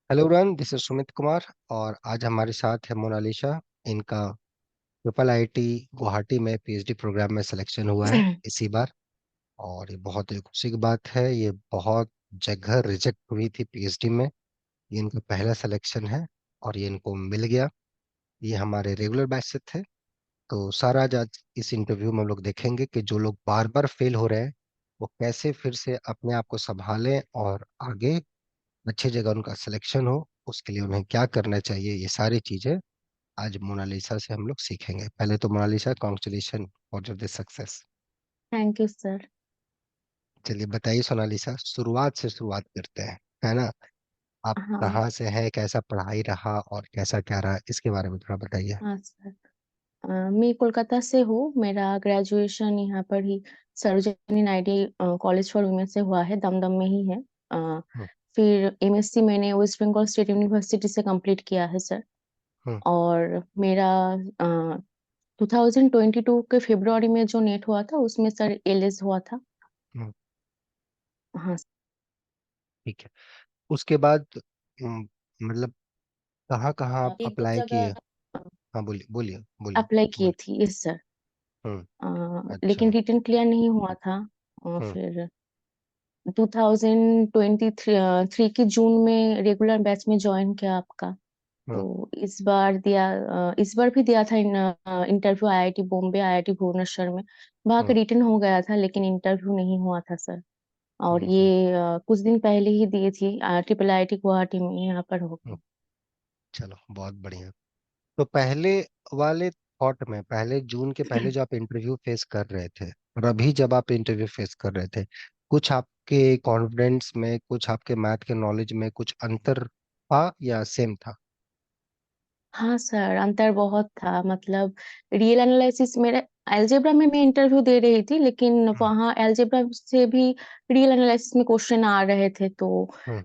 Hello run, this is Sumit Kumar. और आज हमारे साथ है मोनालिसा। इनका ट्रिपल आईटी गुवाहाटी में पीएचडी प्रोग्राम में सिलेक्शन हुआ है इसी बार। और ये बहुत ही खुशी की बात है। ये बहुत जगह रिजेक्ट हुई थी पीएचडी में। ये इनका पहला सिलेक्शन है और ये इनको मिल गया। ये हमारे रेगुलर बैच से थे। तो सारा आज इस इंटरव्यू में हम लोग देखेंगे कि जो लोग बार बार फेल हो रहे हैं वो कैसे फिर से अपने आप को संभालें और आगे अच्छी जगह उनका सिलेक्शन हो। उसके लिए उन्हें क्या करना चाहिए, ये सारी चीजें आज मोनालिसा से हम लोग सीखेंगे। पहले तो Monalisa, congratulation for this success. Thank you sir. चलिए बताइए सोनालिसा, शुरुआत से शुरुआत करते हैं, है ना। आप हाँ। कहाँ से हैं, कैसा पढ़ाई रहा और कैसा क्या रहा, इसके बारे में थोड़ा बताइए। हाँ सर। मैं कोलकाता से हूँ। मेरा ग्रेजुएशन यहाँ पर ही Sarojini Naidu college for women से हुआ है, दमदम में ही है। हम्म। फिर एमएससी मैंने वेस्ट बंगाल स्टेट यूनिवर्सिटी से कंप्लीट किया है सर। हम्म। और मेरा 2022 के फरवरी में जो नेट हुआ था उसमें सर एलएस हुआ था। हम्म। हाँ। ठीक है। उसके बाद मतलब कहाँ कहाँ आप एक दो अप्लाई किए। जगह हाँ बोलिए बोलिए बोलिए। अप्लाई किए बोलिए। थी, यस सर। हम्म। लेकिन अच्छा। रिटन क्लियर नहीं हुआ था। और हम्म। फिर 2023 की जून में रेगुलर बैच में ज्वाइन किया आपका। हम्म। तो इस बार भी दिया था interview IIT Bombay, IIT Bhubaneswar में। वहाँ का हम्म। रिटन हो गया था लेकिन इंटरव्यू नहीं हुआ था सर। और हम्म। ये कुछ दिन पहले ही दिए थी ट्रिपल आईआईटी गुवाहाटी में, यहाँ पर हो हम्म। गया। चलो बहुत बढ़िया। तो पहले वाले थॉट में, पहले जून के पहले जो आप इंटरव्यू फेस कर रहे थे और अभी जब आप इंटरव्यू फेस कर रहे थे, कुछ आपके कॉन्फिडेंस में, कुछ आपके मैथ के नॉलेज में कुछ अंतर था या सेम था। हाँ सर, अंतर बहुत था। मतलब रियल एनालिसिस मेरे अलजेब्रा में मैं इंटरव्यू दे रही थी, लेकिन हम्म। वहाँ अलजेब्रा से भी रियल एनालिसिस में क्वेश्चन आ रहे थे। तो हम्म।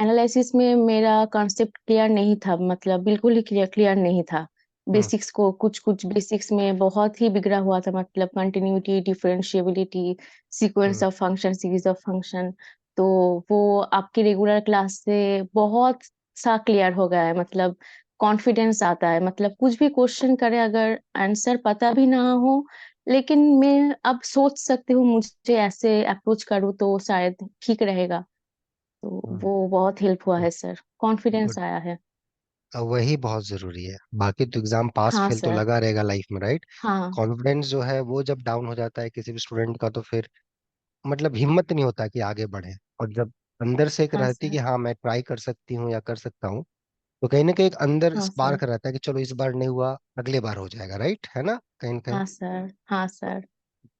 एनालिसिस में मेरा कॉन्सेप्ट क्लियर नहीं था, मतलब बिल्कुल ही क्लियर क्लियर नहीं था। हम्म। बेसिक्स को कुछ कुछ बेसिक्स में बहुत ही बिगड़ा हुआ था, मतलब continuity, differentiability, sequence hmm. Of function, series of function. तो वो आपकी रेगुलर क्लास से बहुत सा क्लियर हो गया है। मतलब कॉन्फिडेंस आता है, मतलब कुछ भी क्वेश्चन करे अगर आंसर पता भी ना हो, लेकिन मैं अब सोच सकती हूँ मुझे ऐसे अप्रोच करूँ तो शायद ठीक रहेगा। तो हम्म। वो बहुत हेल्प हुआ है सर, कॉन्फिडेंस गुड। आया है। अब वही बहुत जरूरी है। बाकी तो एग्जाम पास हाँ फेल तो सर। लगा रहेगा लाइफ में, राइट। हाँ। कॉन्फिडेंस जो है वो जब डाउन हो जाता है किसी भी स्टूडेंट का, तो फिर मतलब हिम्मत नहीं होता कि आगे बढ़े। और जब अंदर से एक हाँ रहती कि सर। हाँ मैं ट्राई कर सकती हूँ या कर सकता हूँ, तो कहीं ना कहीं एक अंदर हाँ सर। स्पार्क रहता है कि चलो इस बार नहीं हुआ, अगले बार हो जाएगा, राइट, है ना, कहीं ना कहीं। हाँ सर। हाँ तो सर।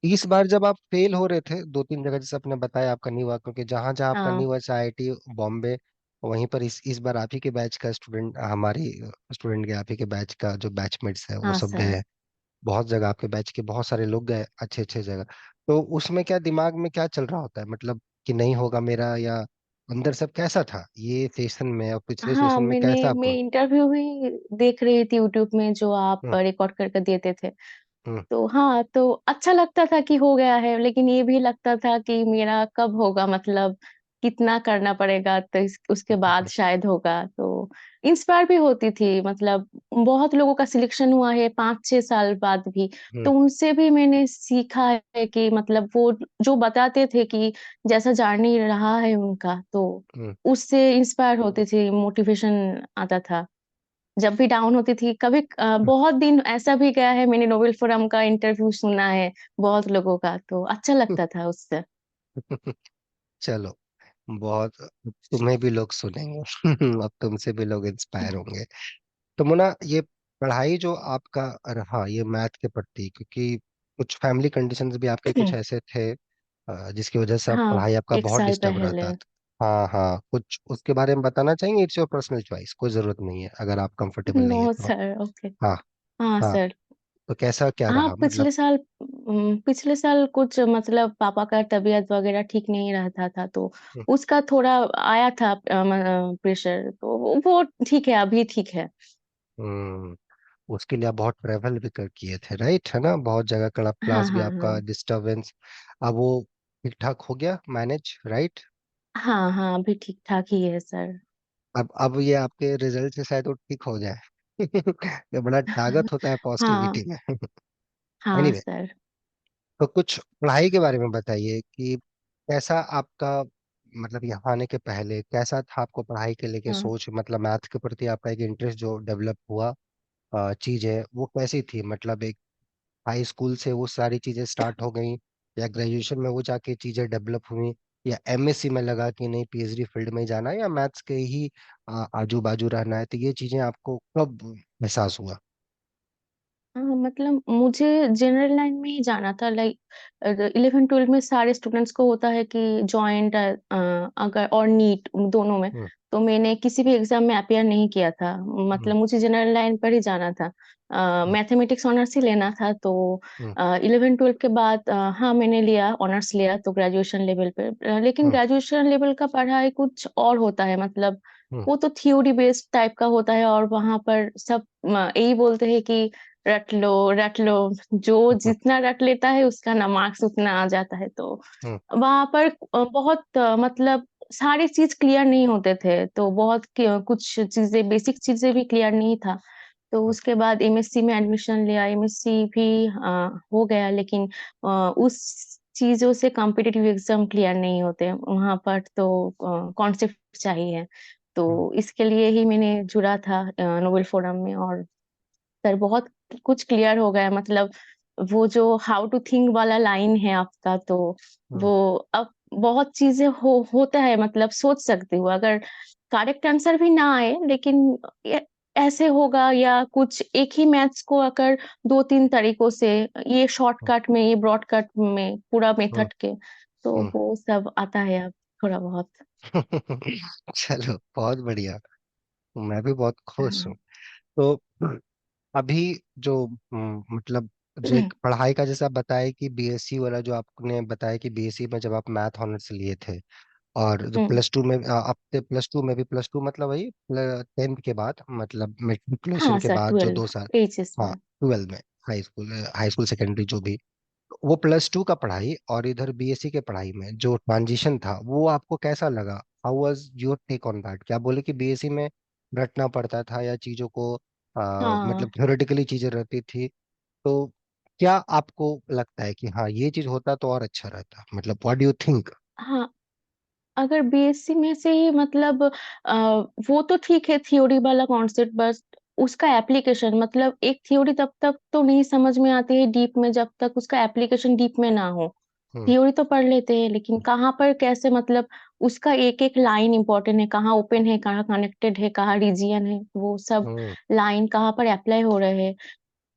इस बार जब आप फेल हो रहे थे दो तीन जगह, जैसे आपने बताया आपका नहीं हुआ, क्योंकि जहां जहां आपका नहीं हाँ। हुआ, चाहे आईआईटी बॉम्बे, वहीं पर इस बार आप ही के बैच का स्टूडेंट, हमारी स्टूडेंट के आप ही के बैच का जो बैचमेट्स है वो हाँ सब गए सर। हैं। बहुत जगह आपके बैच के बहुत सारे लोग गए, अच्छे अच्छे जगह। तो उसमें क्या दिमाग में क्या चल रहा होता है, मतलब कि नहीं होगा मेरा, या अंदर सब कैसा था ये सेशन में और पिछले हाँ, सेशन में कैसा मैं आपको। इंटरव्यू ही देख रही थी यूट्यूब में, जो आप हम्म। रिकॉर्ड करके देते थे। हम्म। तो हाँ, तो अच्छा लगता था कि हो गया है, लेकिन ये भी लगता था कि मेरा कब होगा, मतलब कितना करना पड़ेगा तो उसके बाद शायद होगा। तो इंस्पायर भी होती थी, मतलब बहुत लोगों का सिलेक्शन हुआ है 5-6 साल बाद भी। हम्म। तो उनसे भी मैंने सीखा है कि मतलब वो जो बताते थे कि जैसा जर्नी रहा है उनका, तो हम्म। उससे इंस्पायर होती थी, मोटिवेशन आता था। जब भी डाउन होती थी कभी बहुत दिन ऐसा भी गया है, मैंने नोबेल फोरम का इंटरव्यू सुना है बहुत लोगों का, तो अच्छा लगता था उससे। चलो बहुत, तुम्हें भी लोग सुनेंगे अब तुमसे भी लोग इंस्पायर होंगे। तो मुना, ये पढ़ाई जो आपका रहा ये मैथ के प्रति, क्योंकि कुछ फैमिली कंडीशंस भी आपके कुछ ऐसे थे जिसकी वजह से आप हाँ, पढ़ाई आपका एक बहुत साल डिस्टर्ब पहले। रहता था। हाँ हाँ, कुछ उसके बारे में बताना चाहेंगे। इट्स योर पर्सनल चॉइस, कोई जरूरत नहीं है अगर आप कंफर्टेबल नो नहीं है तो। Sir, okay. हाँ। हाँ हाँ। सर। तो कैसा क्या हाँ, रहा मतलब। पिछले साल कुछ मतलब पापा का तबीयत वगैरह ठीक नहीं रहता था, तो हम्म। उसका थोड़ा आया था प्रेशर। तो वो ठीक है, अभी ठीक है। हम्म। उसके लिए आप बहुत ट्रेवल भी कर किए थे, राइट, है ना, बहुत जगह का हाँ क्लास भी हाँ आपका हाँ। डिस्टरबेंस। अब वो ठीक ठाक हो गया मैनेज, राइट। हाँ हाँ, अभी ठीक ठाक ही है सर। अब ये आपके रिजल्ट से शायद वो ठीक हो जाए। ये बड़ा ताकत होता है हाँ। पॉजिटिविटी में। हाँ एनीवे, सर। तो कुछ पढ़ाई के बारे में बताइए कि कैसा आपका, मतलब यहाँ आने के पहले कैसा था आपको पढ़ाई के लेके हाँ। सोच, मतलब मैथ के प्रति आपका एक इंटरेस्ट जो डेवलप हुआ, चीज है वो कैसी थी? मतलब एक हाई स्कूल से वो सारी चीजें स्टार्ट हो गई, या ग्रेजुएशन में वो जाके चीजें डेवलप हुई, या एमएससी में लगा कि नहीं पीएचडी फील्ड में ही जाना है, या मैथ्स के ही आजू बाजू रहना है? तो ये चीजें आपको कब एहसास हुआ? हाँ, मतलब मुझे जनरल लाइन में ही जाना था, लाइक 11 12 में सारे स्टूडेंट्स को होता है कि जॉइंट अगर और नीट दोनों में। हम्म। तो मैंने किसी भी एग्जाम में अपियर नहीं किया था, हम्म। मतलब मुझे जनरल लाइन पर ही जाना था। हम्म। मैथमेटिक्स ऑनर्स ही लेना था, तो हम्म। 11 12 के बाद हाँ मैंने लिया, ऑनर्स लिया तो ग्रेजुएशन लेवल पे। लेकिन हम्म। ग्रेजुएशन लेवल का पढ़ाई कुछ और होता है, मतलब हम्म। वो तो थ्योरी बेस्ड टाइप का होता है, और वहां पर सब यही बोलते हैं कि रट लो रट लो, जो हम्म। जितना रट लेता है उसका ना मार्क्स उतना आ जाता है। तो हम्म। वहां पर बहुत मतलब सारी चीज क्लियर नहीं होते थे, तो बहुत कुछ चीजें बेसिक चीजें भी क्लियर नहीं था। तो उसके बाद एमएससी में एडमिशन लिया, एमएससी भी हो गया, लेकिन उस चीजों से कॉम्पिटिटिव एग्जाम क्लियर नहीं होते वहां पर, तो कॉन्सेप्ट चाहिए। तो हम्म। इसके लिए ही मैंने जुड़ा था नोबेल फोरम में, और सर बहुत कुछ क्लियर हो गया, मतलब वो जो हाउ टू थिंक वाला लाइन है आपका, तो हम्म। वो अब बहुत चीजें होता है, मतलब सोच सकती हूँ अगर करेक्ट आंसर भी ना आए, लेकिन ऐसे होगा, या कुछ एक ही मैथ्स को अगर दो तीन तरीकों से, ये शॉर्टकट में ये ब्रॉडकट में पूरा हम्म। मेथड के, तो हम्म। वो सब आता है अब थोड़ा बहुत। चलो बहुत बढ़िया, मैं भी बहुत खुश हाँ। हूँ। तो अभी जो मतलब जो एक पढ़ाई का, जैसे आप बताए कि बीएससी वाला, जो आपने बताया कि बीएससी में जब आप मैथ ऑनर्स लिए थे, और जो हम्म। प्लस टू में आप थे, प्लस टू में भी, प्लस टू मतलब वही 10th के बाद, मतलब मेट्रिकुलेशन हाँ के सर, बाद जो 2 साल, 12 एचएस हाँ में। 12 में, हाई स्कूल सेकेंडरी जो भी, वो प्लस टू का पढ़ाई और इधर बीएससी के पढ़ाई में जो ट्रांजिशन था वो आपको कैसा लगा? How was your take on that? क्या बोले कि बीएससी में रटना पड़ता था, या चीजों को मतलब हाँ। थ्योरेटिकली चीजें रहती थी? तो क्या आपको लगता है कि हाँ ये चीज होता तो और अच्छा रहता, मतलब व्हाट डू यू थिंक? हाँ, अगर बीएससी में से ही मतलब वो तो ठीक है थ्योरी वाला कॉन्सेप्ट, बस उसका एप्लीकेशन, मतलब एक थ्योरी तब तक तो नहीं समझ में आती है डीप में जब तक उसका एप्लीकेशन डीप में ना हो। हम्म। थ्योरी तो पढ़ लेते हैं, लेकिन कहाँ पर कैसे, मतलब उसका एक एक लाइन इंपॉर्टेंट है, कहाँ ओपन है, कहाँ कनेक्टेड है, कहाँ रीजियन है, वो सब हम्म। लाइन कहाँ पर अप्लाई हो रहे हैं,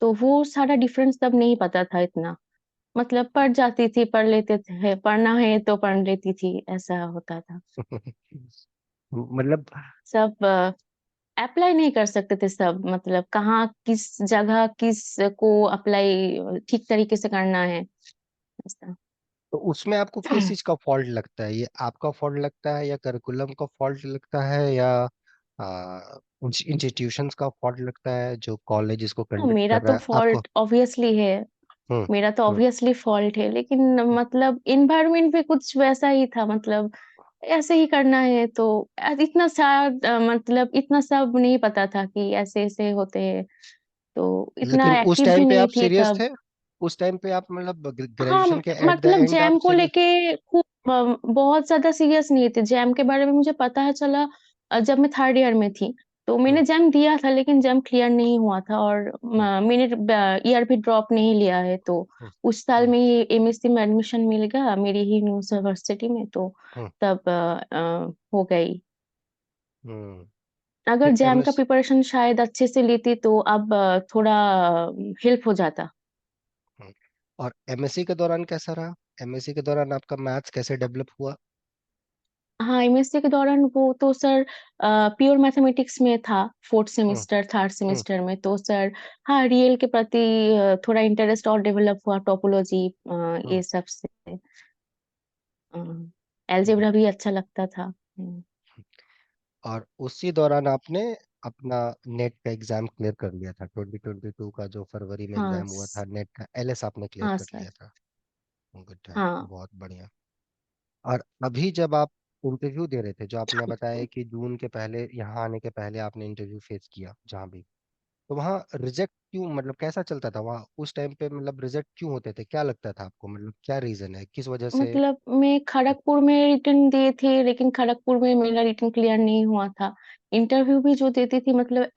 तो वो सारा डिफरेंस तब नहीं पता था इतना। मतलब पढ़ जाती थी, पढ़ लेते थे, पढ़ना है तो पढ़ लेती थी, ऐसा होता था। मतलब सब अप्लाई नहीं कर सकते थे सब, मतलब कहाँ किस जगह किस को अप्लाई ठीक तरीके से करना है, ऐसा। तो उसमें आपको किस चीज का फॉल्ट लगता है? ये आपका फॉल्ट लगता है, या करिकुलम का फॉल्ट लगता है, या इंस्टीट्यूशंस का फॉल्ट लगता है जो कॉलेज इसको हाँ, कंडक्ट मेरा कर रहा तो है आपको? फॉल्ट ऑब्वियसली है, हम्म। मेरा तो हम्म। ऑब्वियसली फॉल्ट है, लेकिन मतलब इन्वायरमेंट भी कुछ वैसा ही था, मतलब ऐसे ही करना है तो इतना सा मतलब इतना सब नहीं पता था कि ऐसे ऐसे होते हैं, तो इतना लेकिन उस एक्टिव भी टाइम पे नहीं आप थी सीरियस तब। थे? उस टाइम पे आप मतलब हाँ, ग्रेजुएशन के एट द मतलब एंड आप जैम को सीरियस? लेके खूब बहुत ज्यादा सीरियस नहीं थे। जैम के बारे में मुझे पता है चला जब मैं थर्ड ईयर में थी, तो हम्म। मैंने जैम दिया था, लेकिन जैम क्लियर नहीं हुआ था, और हम्म। मैंने ईयर भी ड्रॉप नहीं लिया है, तो हम्म। उस साल हम्म। में ही एमएससी में एडमिशन मिल गया मेरी ही यूनिवर्सिटी में, तो हम्म। तब हो गई। हम्म। अगर तो जैम का एमएस प्रिपरेशन शायद अच्छे से लेती तो अब थोड़ा हेल्प हो जाता। और एमएससी के दौरान कैसा रहा? एमएससी के दौरान आपका मैथ्स कैसे डेवलप हुआ? हाँ, एमएससी के दौरान वो तो सर प्योर मैथमेटिक्स में था, फोर्थ हम्म। सेमेस्टर थर्ड हम्म। सेमेस्टर में, तो सर हाँ रियल के प्रति थोड़ा इंटरेस्ट और डेवलप हुआ, टोपोलॉजी हम्म। ये सब से। एलजेब्रा भी अच्छा लगता था। और उसी दौरान आपने अपना नेट का एग्जाम क्लियर कर लिया था, 2022 का जो फरवरी में हाँ एग्जाम हुआ था नेट का, एलएस आपने क्लियर हाँ कर सर। लिया था? गुड है, हाँ। बहुत बढ़िया। और अभी जब आप इंटरव्यू दे रहे थे, जो आपने बताया कि जून के पहले, यहाँ आने के पहले आपने इंटरव्यू फेस किया जहाँ भी, तो वहाँ रिजेक्ट क्यों, मतलब कैसा चलता था वहाँ उस टाइम पे, मतलब रिजेक्ट क्यों होते थे, क्या लगता था आपको, मतलब क्या रीजन है, किस वजह से? मतलब मैं खड़गपुर में रिटर्न दिए थे, लेकिन खड़गपुर में मेरा रिटर्न क्लियर नहीं हुआ था। इंटरव्यू भी जो देती थी, मतलब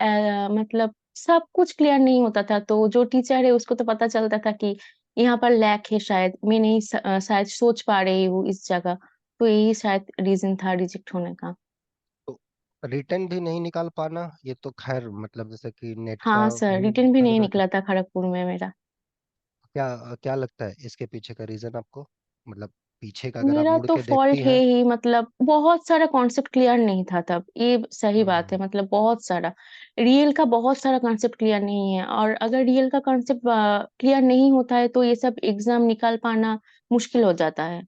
मतलब सब कुछ क्लियर नहीं होता था, तो जो टीचर है उसको तो पता चलता था कि यहाँ पर लैक है, शायद मैं नहीं शायद सोच पा रही हूँ इस जगह। तो यही शायद रीजन था रिजेक्ट होने का। तो रिटर्न भी नहीं निकाल पाना, ये तो खैर मतलब जैसे कि नेट का हाँ सर, भी रिटर्न भी घर नहीं बैठे, निकला था खड़गपुर में मेरा। क्या क्या लगता है इसके पीछे का रीजन आपको, मतलब पीछे का अगर आप मेरा मुड़ तो के देखती फॉल्ट है हैं? ही, मतलब बहुत सारा कॉन्सेप्ट क्लियर नहीं था तब, ये सही बात है, हम्म, मतलब बहुत सारा रियल का बहुत सारा कॉन्सेप्ट क्लियर नहीं है, और अगर रियल का कॉन्सेप्ट क्लियर नहीं होता है तो ये सब एग्जाम निकाल पाना मुश्किल हो जाता है।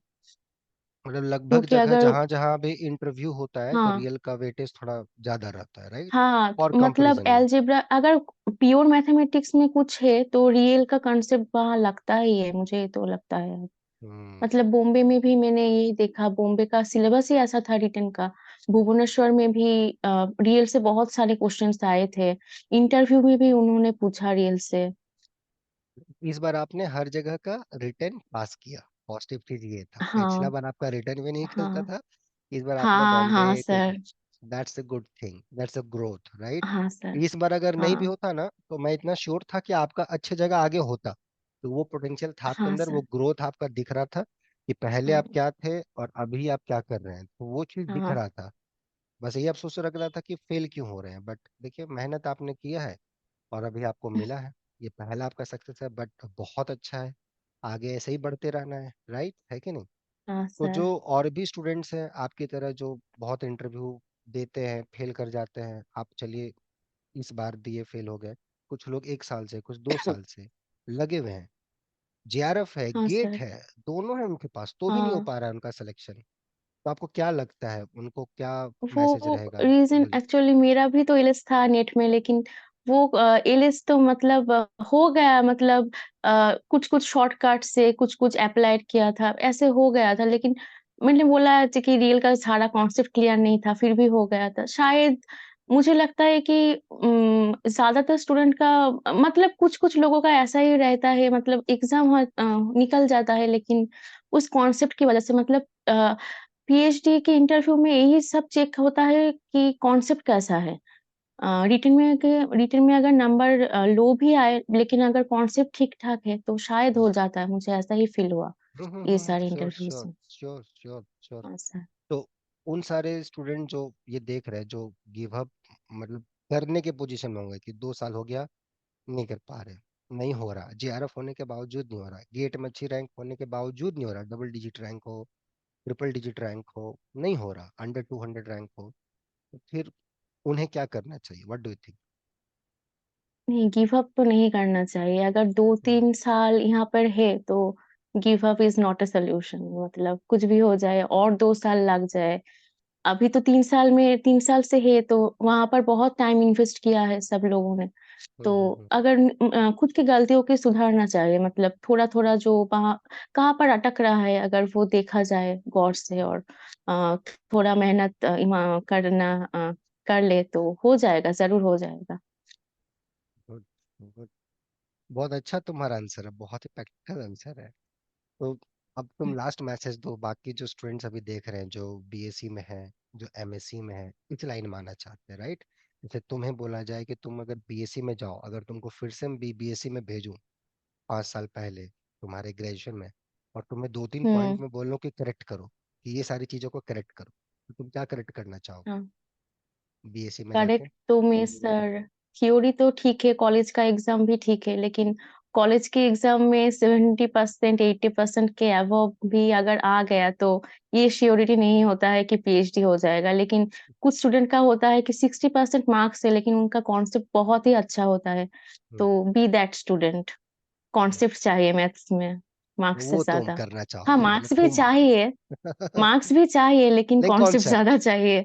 मतलब लगभग क्योंकि जगह अगर जहां जहां भी इंटरव्यू होता है तो हाँ रियल का वेटेज थोड़ा ज्यादा रहता है, राइट? हाँ, और मतलब कंपैरिजन में। एलजेब्रा अगर प्योर मैथमेटिक्स में कुछ है तो रियल का कॉन्सेप्ट वहाँ लगता ही है, मुझे तो लगता है। हम्म। मतलब बॉम्बे में भी मैंने यही देखा, बॉम्बे का सिलेबस ही ऐसा था रिटर्न का। भुवनेश्वर में भी रियल से बहुत सारे क्वेश्चंस आए थे, इंटरव्यू में भी उन्होंने पूछा रियल से। इस बार आपने हर जगह का रिटर्न पास किया, पॉजिटिव चीज ये था, पिछला हाँ बार आपका रिटर्न भी नहीं खिलता हाँ था, इस बार आपने हाँ बॉम्बे हाँ के, sir. That's a good thing, that's a growth, right? हाँ सर। इस बार अगर नहीं भी हाँ होता ना, तो मैं इतना श्योर था कि आपका अच्छे जगह आगे होता, तो वो पोटेंशियल था आपके हाँ अंदर, वो सर। ग्रोथ आपका दिख रहा था कि पहले आप हाँ क्या थे और अभी आप क्या कर रहे हैं, तो वो चीज दिख हाँ रहा था। बस यही अफसोस रख रहा था कि फेल क्यों हो रहे हैं, बट देखिए मेहनत आपने किया है और अभी आपको मिला है, ये पहला आपका सक्सेस है, बट बहुत अच्छा है, आगे ऐसे ही बढ़ते रहना है, राइट है कि नहीं? हाँ तो सर। जो और भी स्टूडेंट्स हैं आपकी तरह जो बहुत इंटरव्यू देते हैं, फेल कर जाते हैं, आप चलिए इस बार दिए फेल हो गए, कुछ लोग 1 साल से, कुछ 2 साल से लगे हुए हैं, जेआरएफ है, हाँ गेट सर। है, दोनों है उनके पास, तो भी नहीं हो हाँ, पा रहा है उनका सिलेक्शन। तो आपको क्या लगता है, उनको क्या मैसेज वो रहेगा? रीजन बोलिए। एक्चुअली मेरा भी तो एलिस था नेट में, लेकिन वो एलिस तो मतलब हो गया, मतलब कुछ कुछ शॉर्टकट से कुछ कुछ अप्लाई किया था, ऐसे हो गया था, लेकिन मैंने बोला है कि रियल का सारा कॉन्सेप्ट क्लियर नहीं था, फिर भी हो गया था शायद। मुझे लगता है कि ज्यादातर स्टूडेंट का मतलब कुछ कुछ लोगों का ऐसा ही रहता है, मतलब एग्जाम निकल जाता है, लेकिन उस कॉन्सेप्ट की वजह से, मतलब पीएचडी के इंटरव्यू में यही सब चेक होता है कि कॉन्सेप्ट कैसा है। रिटन में अगर नंबर लो भी आए, लेकिन अगर कॉन्सेप्ट ठीक ठाक है तो शायद हो जाता है, मुझे ऐसा ही फील हुआ ये सारे श्योर इंटरव्यूज श्योर में। Sure sure sure. हाँ सर। तो उन सारे स्टूडेंट जो ये देख रहे हैं, जो गिव अप मतलब करने के पोजीशन में होंगे कि 2 साल हो गया, नहीं कर पा रहे, नहीं हो रहा, जेआरएफ होने के बावजूद नहीं हो रहा, गेट में अच्छी रैंक होने के बावजूद नहीं हो रहा, डबल डिजिट रैंक हो, ट्रिपल डिजिट रैंक हो, नहीं हो रहा, अंडर 200 रैंक हो, तो फिर उन्हें क्या करना चाहिए, व्हाट डू यू थिंक? नहीं, गिव अप तो नहीं करना चाहिए, अगर दो तीन साल यहाँ पर है तो give up is not a solution, मतलब कुछ भी हो जाए और 2 साल लग जाए। अभी तो 3 साल में, 3 साल से है तो वहां पर बहुत टाइम इन्वेस्ट किया है सब लोगों ने। तो अगर खुद की गलतियों की सुधारना चाहिए, मतलब थोड़ा थोड़ा जो वहाँ कहाँ पर अटक रहा है अगर वो देखा जाए गौर से, और अ, थोड़ा मेहनत करना कर ले तो हो जाएगा, जरूर हो जाएगा। Good good. बहुत अच्छा तुम्हारा आंसर है, बहुत ही प्रैक्टिकल आंसर है। तो अब तुम लास्ट मैसेज दो बाकी जो स्टूडेंट्स अभी देख रहे हैं, जो बीएससी में है, जो एमएससी में है, इस लाइन में आना चाहते हैं, राइट? जैसे तुम्हें बोला जाए कि तुम अगर बीएससी में जाओ, अगर तुमको फिर से भी बीएससी में भेजूं 5 साल पहले तुम्हारे ग्रेजुएशन में, और तुम्हें 2-3 पॉइंट हम्म। में बोलो कि करेक्ट करो, कि ये सारी चीजों को करेक्ट करो, तो तुम क्या करेक्ट करना चाहोगे हाँ, बीएससी में जाके? करेक्ट तो मैं सर, थ्योरी तो ठीक है, कॉलेज का एग्जाम भी ठीक है, लेकिन कॉलेज के एग्जाम में 70% 80% के अबव भी अगर आ गया तो ये श्योरिटी नहीं होता है कि पीएचडी हो जाएगा, लेकिन कुछ स्टूडेंट का होता है कि 60% मार्क्स है लेकिन उनका कॉन्सेप्ट बहुत ही अच्छा होता है, हम्म, तो बी दैट स्टूडेंट। कॉन्सेप्ट चाहिए मैथ्स में मार्क्स से वो तुम ज्यादा। करना हाँ, चाहोगे, मतलब मार्क्स भी तुम चाहिए, मार्क्स भी चाहिए, लेकिन नहीं, कॉन्सेप्ट कॉन्सेप्ट, ज्यादा चाहिए।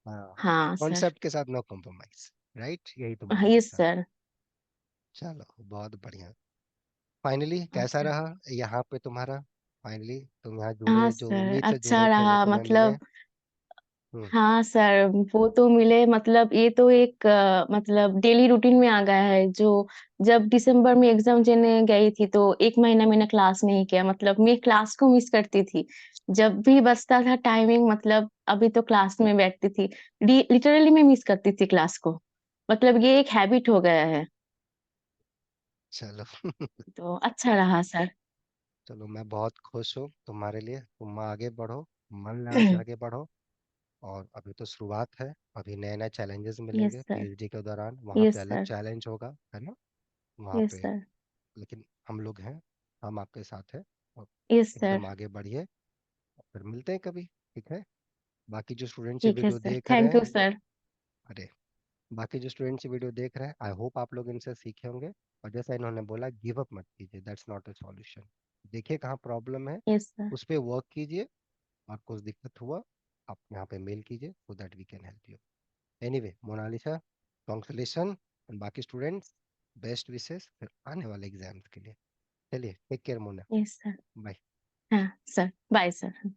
हाँ, हाँ सर। कॉन्सेप्ट के साथ नो कॉम्प्रोमाइज, राइट, यही तुम बोलना यस चाहते? सर। चलो बहुत बढ़िया। फाइनली हाँ कैसा सर। रहा यहाँ पे तुम्हारा? फाइनली तुम यहाँ हाँ जुड़े, जो सर, उम्मीद से जुड़े अच्छा थे वो रहा, तुम्हें मतलब मिले? हम्म। हाँ सर, वो तो मिले, मतलब ये तो एक मतलब डेली रूटीन में आ गया है। जो जब दिसंबर में एग्जाम देने गई थी तो एक महीना मैंने क्लास नहीं किया, मतलब मैं क्लास को मिस करती थी। जब भी बचता था टाइमिंग, मतलब अभी तो क्लास में बैठती थी, लिटरली मैं मिस करती थी क्लास को। मतलब ये एक हैबिट हो गया है। चलो। तो अच्छा रहा सर। चलो, मैं बहुत खुश हूँ तुम्हारे लिए। तुम आगे बढ़ो, मन लगा के आगे बढ़ो। और अभी तो शुरुआत है, अभी नए नए चैलेंजेस यस मिलेंगे सर। पीएचडी के दौरान, वहाँ यस पे अलग सर। चैलेंज होगा, है ना? वहाँ यस पे। सर। लेकिन हम लोग हैं, हम आपके साथ हैं। और यस सर। एकदम आगे बढ़िए। फिर मिलते हैं कभी। ठीक है? बाकी जो स्टूडेंट्स ये ठीक है वीडियो सर, देख रहे थैंक हैं, यू सर। अरे, बाकी जो स्टूडेंट्स ये वीडियो देख रहे हैं, आई होप आप लोग इनसे सीखे होंगे। और जैसा इन्होंने बोला, गिव अप मत कीजिए, दैट्स नॉट अ सॉल्यूशन। देखिए कहाँ प्रॉब्लम है, यस सर। उस पर वर्क कीजिए। और कुछ दिक्कत हुआ, आप यहाँ पे मेल कीजिए so that we can help you. Anyway Monalisa, congratulation. And बाकी स्टूडेंट्स, बेस्ट विशेस फिर आने वाले एग्जाम्स के लिए। चलिए, take care Mona. Yes sir. Bye. हाँ सर, बाय सर।